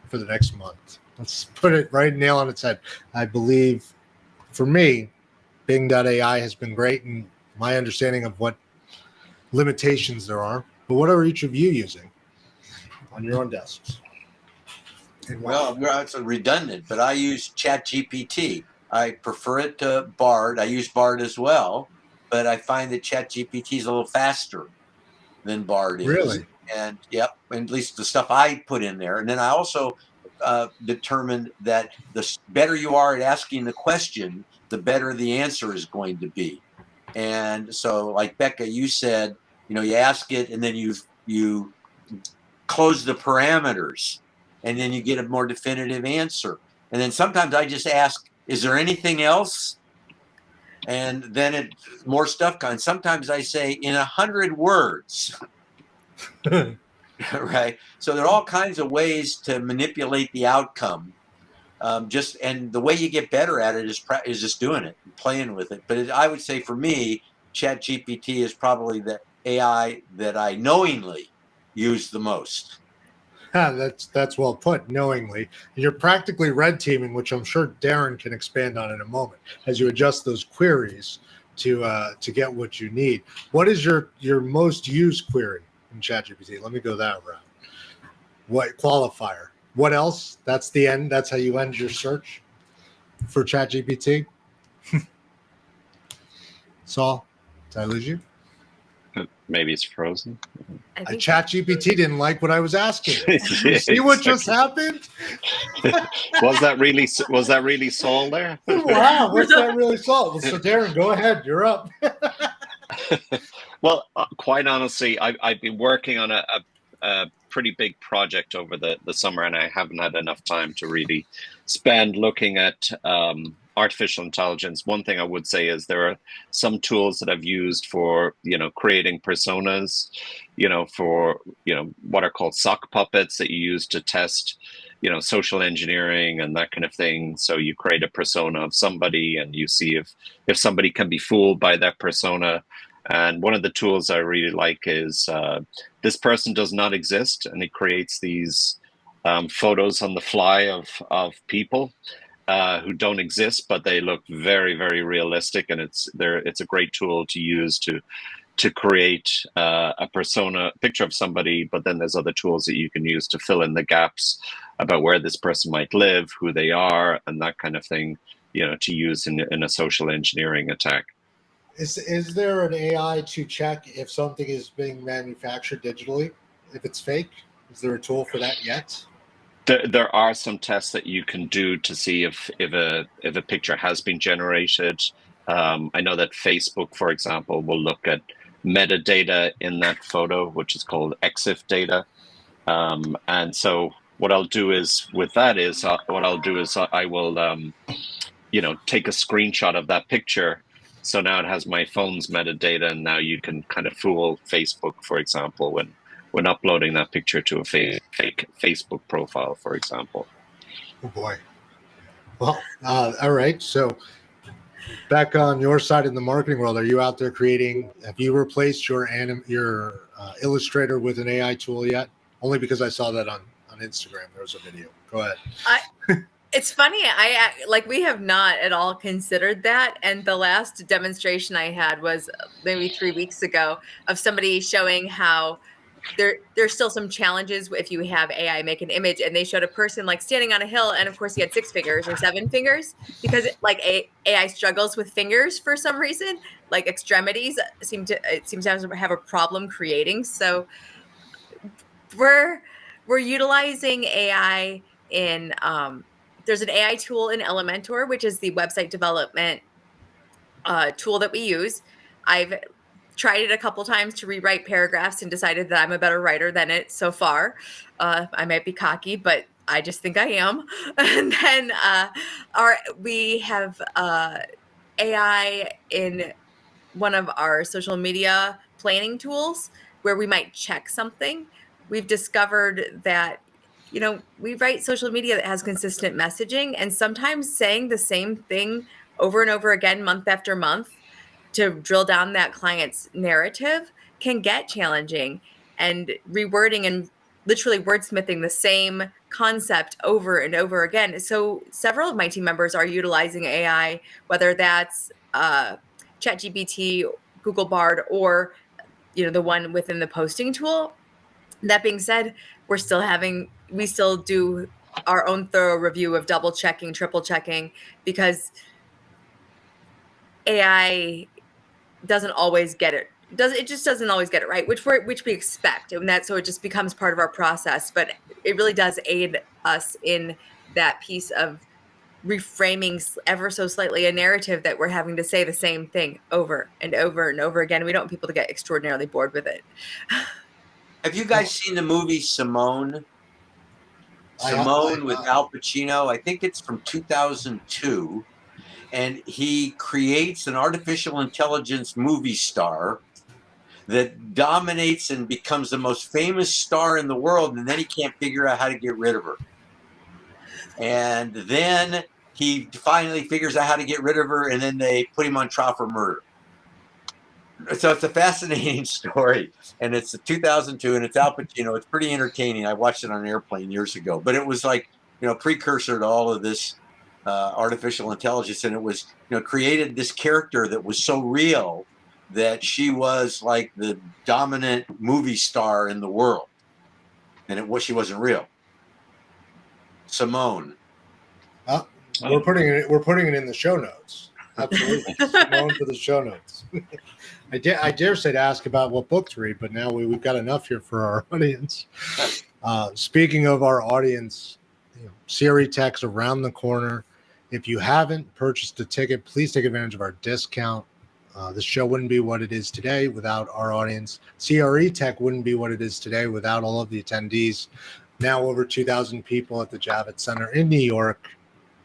For the next month. Let's put it right nail on its head. I believe for me, Bing.ai has been great in my understanding of what limitations there are. But what are each of you using on your own desks? Well, it's redundant, but I use ChatGPT. I prefer it to Bard. I use Bard as well, but I find that ChatGPT is a little faster than Bard is. Really? And at least the stuff I put in there. And then I also determined that the better you are at asking the question, the better the answer is going to be. And so, like Becca, you said, you ask it and then you close the parameters and then you get a more definitive answer. And then sometimes I just ask, is there anything else? And then more stuff comes. Sometimes I say in 100 words. Right. So there are all kinds of ways to manipulate the outcome. And the way you get better at it is just doing it, and playing with it. But I would say for me, ChatGPT is probably the AI that I knowingly use the most. That's well put. Knowingly, you're practically red teaming, which I'm sure Darren can expand on in a moment as you adjust those queries to get what you need. What is your most used query in ChatGPT? Let me go that route. What qualifier? What else? That's the end. That's how you end your search for ChatGPT. Saul, did I lose you? Maybe it's frozen. ChatGPT didn't like what I was asking. You see what just happened? Was that really Saul there? Wow, what's that really Saul? So Darren, go ahead. You're up. Well, quite honestly, I've been working on a pretty big project over the summer, and I haven't had enough time to really spend looking at artificial intelligence. One thing I would say is there are some tools that I've used for, creating personas, for, what are called sock puppets that you use to test, social engineering and that kind of thing. So you create a persona of somebody and you see if somebody can be fooled by that persona. And one of the tools I really like is this person does not exist, and it creates these photos on the fly of people who don't exist, but they look very, very realistic, and it's a great tool to use to create a persona picture of somebody. But then there's other tools that you can use to fill in the gaps about where this person might live, who they are, and that kind of thing, to use in a social engineering attack. Is there an AI to check if something is being manufactured digitally, if it's fake? Is there a tool for that yet? There are some tests that you can do to see if a picture has been generated. I know that Facebook, for example, will look at metadata in that photo, which is called EXIF data. And so what I'll do is I will take a screenshot of that picture So now it has my phone's metadata, and now you can kind of fool Facebook, for example, when uploading that picture to a fake Facebook profile, for example. Oh boy. Well, all right. So back on your side in the marketing world, are you out there creating? Have you replaced your Illustrator with an AI tool yet? Only because I saw that on Instagram. There was a video. Go ahead. It's funny. We have not at all considered that. And the last demonstration I had was maybe 3 weeks ago of somebody showing how there's still some challenges if you have AI make an image, and they showed a person like standing on a hill, and of course he had 6 fingers or 7 fingers because AI struggles with fingers for some reason. Like extremities seem to have a problem creating. So we're utilizing AI in there's an AI tool in Elementor, which is the website development tool that we use. I've tried it a couple times to rewrite paragraphs and decided that I'm a better writer than it so far. I might be cocky, but I just think I am. And then we have AI in one of our social media planning tools where we might check something. We've discovered that, we write social media that has consistent messaging, and sometimes saying the same thing over and over again, month after month, to drill down that client's narrative can get challenging, and rewording and literally wordsmithing the same concept over and over again. So several of my team members are utilizing AI, whether that's ChatGPT, Google Bard, or the one within the posting tool. That being said, we still do our own thorough review of double checking, triple checking, because AI doesn't always get it. It just doesn't always get it right, which we expect, and so it just becomes part of our process. But it really does aid us in that piece of reframing ever so slightly a narrative that we're having to say the same thing over and over and over again. We don't want people to get extraordinarily bored with it. Have you guys seen the movie Simone? Simone with Al Pacino. I think it's from 2002. And he creates an artificial intelligence movie star that dominates and becomes the most famous star in the world. And then he can't figure out how to get rid of her. And then he finally figures out how to get rid of her. And then they put him on trial for murder. So it's a fascinating story, and it's 2002, and it's Al Pacino. It's pretty entertaining. I watched it on an airplane years ago, but it was like, precursor to all of this artificial intelligence, and it was, created this character that was so real that she was like the dominant movie star in the world, and she wasn't real. Simone. We're putting it in the show notes. Absolutely, Simone for the show notes. I dare say to ask about what book to read, but now we've got enough here for our audience. Speaking of our audience, CRETech's around the corner. If you haven't purchased a ticket, please take advantage of our discount. The show wouldn't be what it is today without our audience. CRETech wouldn't be what it is today without all of the attendees. Now over 2,000 people at the Javits Center in New York.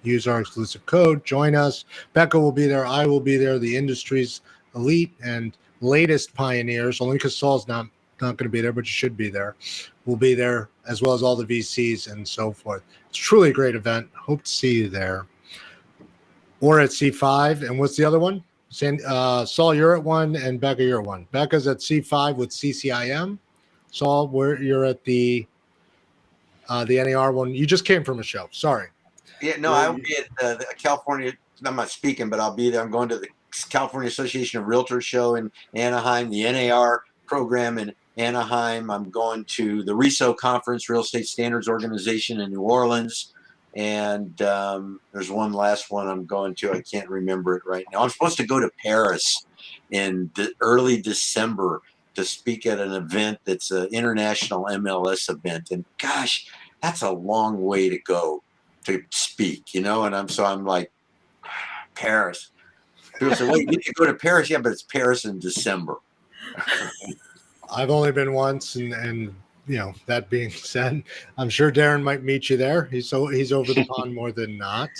Use our exclusive code. Join us. Rebekah will be there. I will be there. The industry's elite and latest pioneers, only because Saul's not going to be there, but you should be there. We'll be there, as well as all the VCs and so forth. It's truly a great event. Hope to see you there. Or at C5. And what's the other one? Saul, you're at one, and Rebekah, you're at one. Rebekah's at C5 with CCIM. Saul, you're at the NIR one. You just came from a show. Sorry. Yeah, no, I'll be at the California. I'm not speaking, but I'll be there. I'm going to the California Association of Realtors show in Anaheim, the NAR program in Anaheim. I'm going to the RESO conference, Real Estate Standards Organization in New Orleans. And there's one last one I'm going to. I can't remember it right now. I'm supposed to go to Paris in early December to speak at an event that's an international MLS event. And gosh, that's a long way to go to speak, and I'm like, Paris. People say, wait, you can go to Paris? Yeah, but it's Paris in December. I've only been once, and that being said, I'm sure Darren might meet you there. He's over the pond more than not.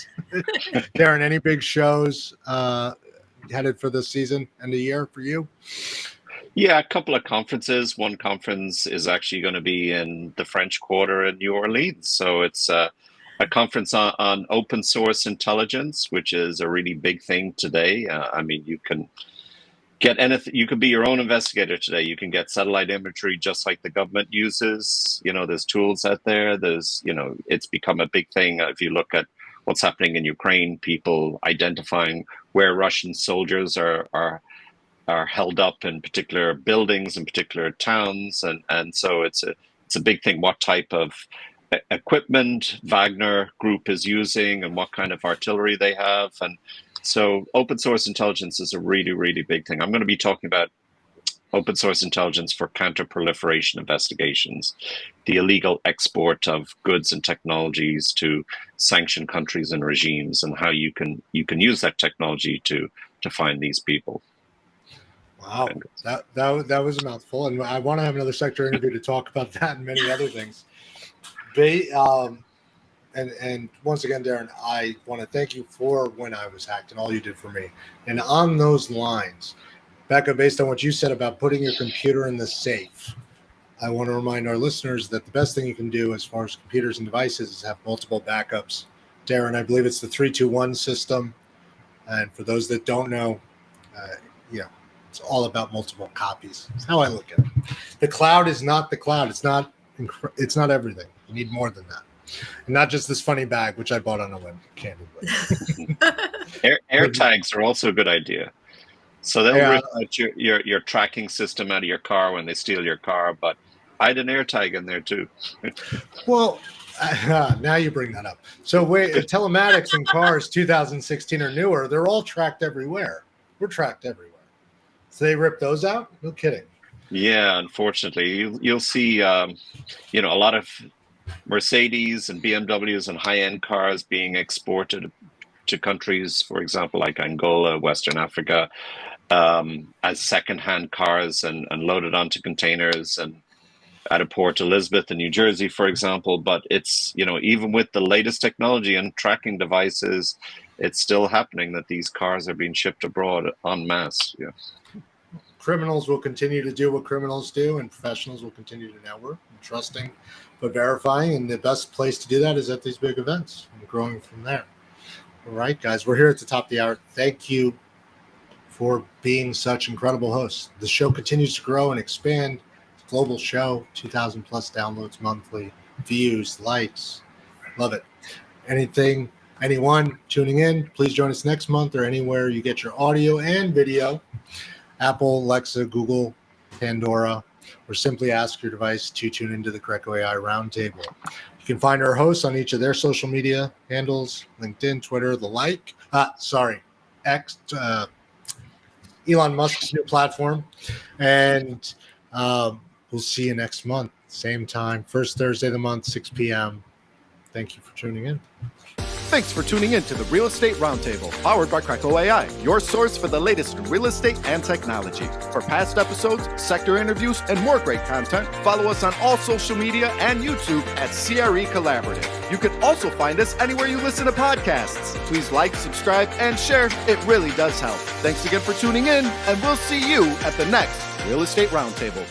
Darren, any big shows headed for this season and the year for you? Yeah, a couple of conferences. One conference is actually going to be in the French Quarter in New Orleans. So it's a conference on open source intelligence, which is a really big thing today. I mean, you can get anything. You could be your own investigator today. You can get satellite imagery just like the government uses. There's tools out there. It's become a big thing. If you look at what's happening in Ukraine, people identifying where Russian soldiers are held up in particular buildings in particular towns, and so it's a big thing. What type of equipment Wagner Group is using and what kind of artillery they have, and so open source intelligence is a really, really big thing. I'm going to be talking about open source intelligence for counter-proliferation investigations, the illegal export of goods and technologies to sanctioned countries and regimes, and how you can use that technology to find these people. Wow, that was a mouthful, and I want to have another sector interview to talk about that and many other things. And once again, Darren, I want to thank you for when I was hacked and all you did for me. And on those lines, Becca, based on what you said about putting your computer in the safe, I want to remind our listeners that the best thing you can do as far as computers and devices is have multiple backups. Darren, I believe it's the 3-2-1 system. And for those that don't know, it's all about multiple copies. That's how I look at it. The cloud is not the cloud. It's not everything. You need more than that. And not just this funny bag, which I bought on a whim, candidly. Air tags are also a good idea. So they'll rip out your tracking system out of your car when they steal your car, but I had an air tag in there too. Well, now you bring that up. So telematics in cars 2016 or newer, they're all tracked everywhere. We're tracked everywhere. So they rip those out? No kidding. Yeah, unfortunately. You'll see a lot of Mercedes and BMWs and high-end cars being exported to countries, for example, like Angola, Western Africa, as second-hand cars and loaded onto containers and at a Port Elizabeth in New Jersey, for example. But it's, even with the latest technology and tracking devices, it's still happening that these cars are being shipped abroad en masse. Yeah. Criminals will continue to do what criminals do, and professionals will continue to network and trusting but verifying. And the best place to do that is at these big events and growing from there. All right, guys, we're here at the top of the hour. Thank you for being such incredible hosts. The show continues to grow and expand. It's a global show, 2,000 plus downloads monthly, views, likes. Love it. Anyone tuning in, please join us next month or anywhere you get your audio and video. Apple, Alexa, Google, Pandora, or simply ask your device to tune into the CRECo.ai Roundtable. You can find our hosts on each of their social media handles, LinkedIn, Twitter, X, Elon Musk's new platform. And we'll see you next month, same time, first Thursday of the month, 6 p.m. Thank you for tuning in. Thanks for tuning in to the Real Estate Roundtable, powered by CRECo.ai, your source for the latest in real estate and technology. For past episodes, sector interviews, and more great content, follow us on all social media and YouTube at CRECollaborative. You can also find us anywhere you listen to podcasts. Please like, subscribe, and share. It really does help. Thanks again for tuning in, and we'll see you at the next Real Estate Roundtable.